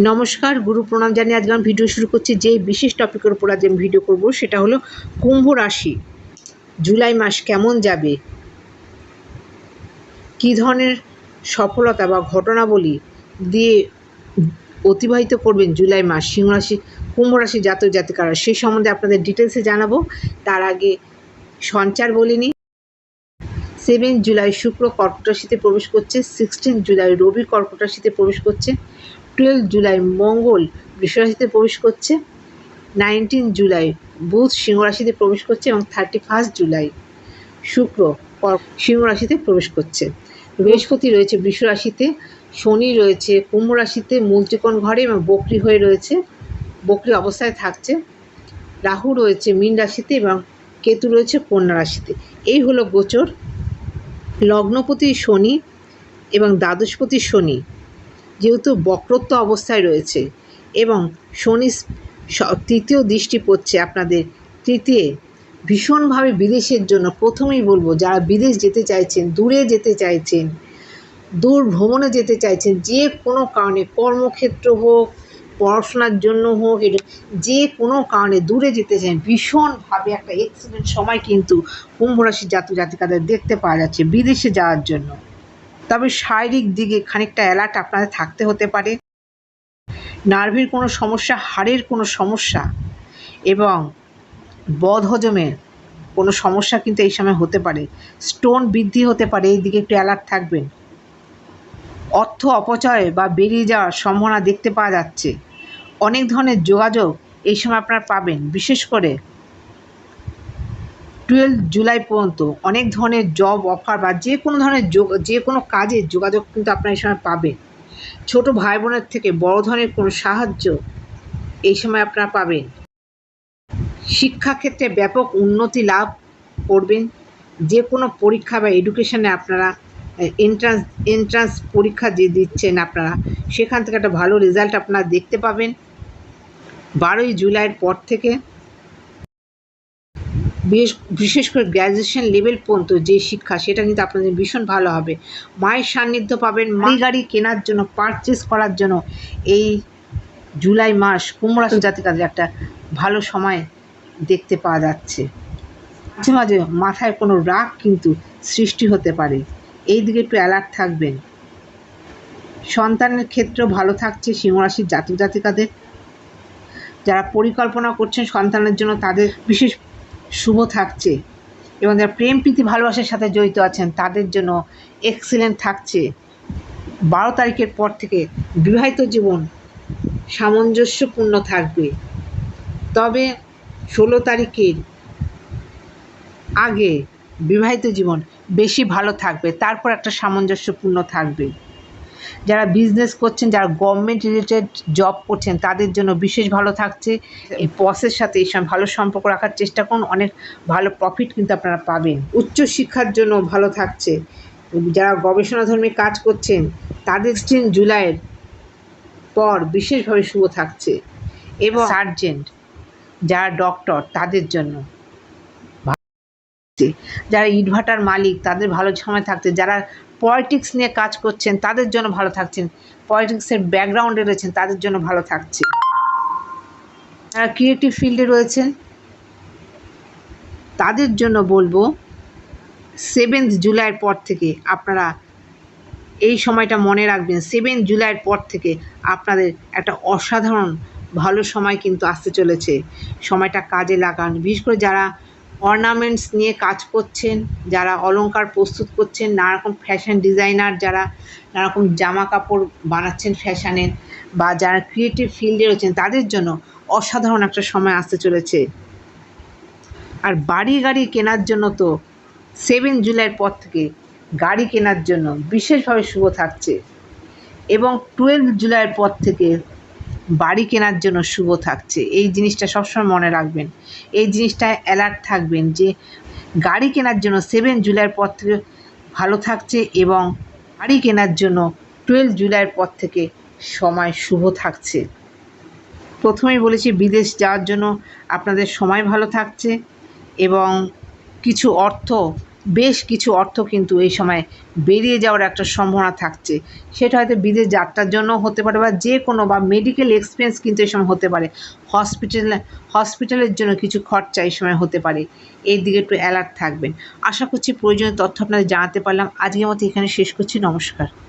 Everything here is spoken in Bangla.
নমস্কার, গুরু প্রণাম জানিয়ে আজকে আমি ভিডিও শুরু করছি। যে বিশেষ টপিকের উপর আজ আমি ভিডিও করব সেটা হলো কুম্ভ রাশি জুলাই মাস কেমন যাবে, কী ধরনের সফলতা বা ঘটনাবলী দিয়ে অতিবাহিত করবেন জুলাই মাস সিংহ রাশি কুম্ভ রাশি জাতক জাতিকারা, সেই সম্বন্ধে আপনাদের ডিটেলসে জানাবো। তার আগে সঞ্চার বলিনি। 7 জুলাই শুক্র কর্কট রাশিতে প্রবেশ করছে, 16 জুলাই রবি কর্কট রাশিতে প্রবেশ করছে, 12 জুলাই মঙ্গল বৃষ রাশিতে প্রবেশ করছে, 19 জুলাই বুধ সিংহ রাশিতে প্রবেশ করছে এবং 31 জুলাই শুক্র সিংহ রাশিতে প্রবেশ করছে। বৃহস্পতি রয়েছে বৃষ রাশিতে, শনি রয়েছে কুম্ভ রাশিতে মূল ত্রিকোণ ঘরে এবং বক্রী হয়ে রয়েছে, বক্রী অবস্থায় থাকছে। রাহু রয়েছে মীন রাশিতে এবং কেতু রয়েছে কন্যা রাশিতে। এই হলো গোচর। লগ্নপতি শনি এবং দ্বাদশপতি শনি যেহেতু বক্রত্ব অবস্থায় রয়েছে এবং শনি তৃতীয় দৃষ্টি পড়ছে আপনাদের তৃতীয়, ভীষণভাবে বিদেশের জন্য প্রথমেই বলবো, যারা বিদেশ যেতে চাইছেন, দূরে যেতে চাইছেন, দূর ভ্রমণে যেতে চাইছেন, যে কোনো কারণে কর্মক্ষেত্র হোক, পড়াশোনার জন্য হোক, যে কোনো কারণে দূরে যেতে চান, ভীষণভাবে একটা এক্সিলেন্ট সময় কিন্তু কুম্ভ রাশির জাতক জাতিকাদের দেখতে পাওয়া যাচ্ছে বিদেশে যাওয়ার জন্য। তবে শারীরিক দিকে খানিকটা অ্যালার্ট আপনাদের থাকতে হতে পারে। নার্ভের কোনো সমস্যা, হাড়ের কোনো সমস্যা এবং বদহজমের কোনো সমস্যা কিন্তু এই সময় হতে পারে। স্টোন বৃদ্ধি হতে পারে, এই দিকে একটু অ্যালার্ট থাকবেন। অর্থ অপচয় বা বেরিয়ে যাওয়ার সম্ভাবনা দেখতে পাওয়া যাচ্ছে। অনেক ধরনের যোগাযোগ এই সময় আপনারা পাবেন, বিশেষ করে 12 জুলাই পর্যন্ত অনেক ধরনের জব অফার বা যে কোনো ধরনের যে কোনো কাজের যোগাযোগ কিন্তু আপনারা এই সময় পাবেন। ছোট ভাই বোনের থেকে বড় ধরনের কোনো সাহায্য এই সময় আপনারা পাবেন। শিক্ষাক্ষেত্রে ব্যাপক উন্নতি লাভ করবেন। যে কোনো পরীক্ষা বা এডুকেশনে আপনারা এন্ট্রান্স পরীক্ষা যে দিচ্ছেন আপনারা, সেখান থেকে একটা ভালো রেজাল্ট আপনারা দেখতে পাবেন। 12 জুলাইয়ের পর থেকে বিশেষ করে গ্র্যাজুয়েশন লেভেল পর্যন্ত যে শিক্ষা, সেটা কিন্তু আপনাদের ভীষণ ভালো হবে। মায়ের সান্নিধ্য পাবেন। গাড়ি কেনার জন্য, পারচেস করার জন্য এই জুলাই মাস কুম্ভ রাশি জাতিকাদের একটা ভালো সময় দেখতে পাওয়া যাচ্ছে। মাঝে মাঝে মাথায় কোনো রাগ কিন্তু সৃষ্টি হতে পারে, এই দিকে একটু অ্যালার্ট থাকবেন। সন্তানের ক্ষেত্রেও ভালো থাকছে সিংহ রাশির জাতক জাতিকাদের। যারা পরিকল্পনা করছেন সন্তানের জন্য, তাদের বিশেষ শুভ থাকছে এবং যারা প্রেম প্রীতি ভালোবাসার সাথে জড়িত আছেন তাদের জন্য এক্সিলেন্ট থাকছে। 12 তারিখের পর থেকে বিবাহিত জীবন সামঞ্জস্যপূর্ণ থাকবে, তবে 16 তারিখের আগে বিবাহিত জীবন বেশি ভালো থাকবে, তারপর একটা সামঞ্জস্যপূর্ণ থাকবে। যারা বিজনেস করছেন, যারা গভর্নমেন্ট রিলেটেড জব করছেন, তাদের জন্য বিশেষ ভালো থাকছে। এই বসের সাথে এই সময় ভালো সম্পর্ক রাখার চেষ্টা করুন, অনেক ভালো প্রফিট কিন্তু আপনারা পাবেন। উচ্চশিক্ষার জন্য ভালো থাকছে। যারা গবেষণাধর্মী কাজ করছেন তাদের 16 জুলাইয়ের পর বিশেষভাবে শুভ থাকছে এবং সার্জেন্ট যারা ডক্টর তাদের জন্য, যারা ইটভাটার মালিক তাদের ভালো সময় থাকছে। যারা পলিটিক্স নিয়ে কাজ করছেন তাদের জন্য ভালো থাকছেন, পলিটিক্সের ব্যাকগ্রাউন্ডে রয়েছেন তাদের জন্য ভালো থাকছে। যারা ক্রিয়েটিভ ফিল্ডে রয়েছেন তাদের জন্য বলবো 7 জুলাইয়ের পর থেকে আপনারা এই সময়টা মনে রাখবেন। 7 জুলাইয়ের পর থেকে আপনাদের একটা অসাধারণ ভালো সময় কিন্তু আসতে চলেছে। সময়টা কাজে লাগান। বিশেষ করে যারা অর্নামেন্টস নিয়ে কাজ করছেন, যারা অলংকার প্রস্তুত করছেন, নানারকম ফ্যাশন ডিজাইনার, যারা নানারকম জামা কাপড় বানাচ্ছেন ফ্যাশনের, বা যারা ক্রিয়েটিভ ফিল্ডে রয়েছেন তাদের জন্য অসাধারণ একটা সময় আসতে চলেছে। আর বাড়ি গাড়ি কেনার জন্য তো 7 জুলাইয়ের পর থেকে গাড়ি কেনার জন্য বিশেষভাবে শুভ থাকছে এবং 12 জুলাইয়ের পর থেকে বাড়ি কেনার জন্য শুভ থাকছে। এই জিনিসটা সবসময় মনে রাখবেন, এই জিনিসটায় অ্যালার্ট থাকবেন যে গাড়ি কেনার জন্য 7 জুলাইয়ের পর থেকে ভালো থাকছে এবং গাড়ি কেনার জন্য 12 জুলাইয়ের পর থেকে সময় শুভ থাকছে। প্রথমেই বলেছি বিদেশ যাওয়ার জন্য আপনাদের সময় ভালো থাকছে এবং কিছু অর্থ বেশ কিছু অর্থ কিন্তু এই সময় বেরিয়ে যাওয়ার একটা সম্ভাবনা থাকছে। সেটা হয়তো বিদেশ যাত্রার জন্য হতে পারে বা যে কোনো বা মেডিকেল এক্সপেন্স কিন্তু এই সময় হতে পারে। হসপিটালের জন্য কিছু খরচা এই সময় হতে পারে। এই দিকে একটু অ্যালার্ট থাকবেন। আশা করছি প্রয়োজনীয় তথ্য আপনাদের জানাতে পারলাম। আজকের মতো এখানে শেষ করছি। নমস্কার।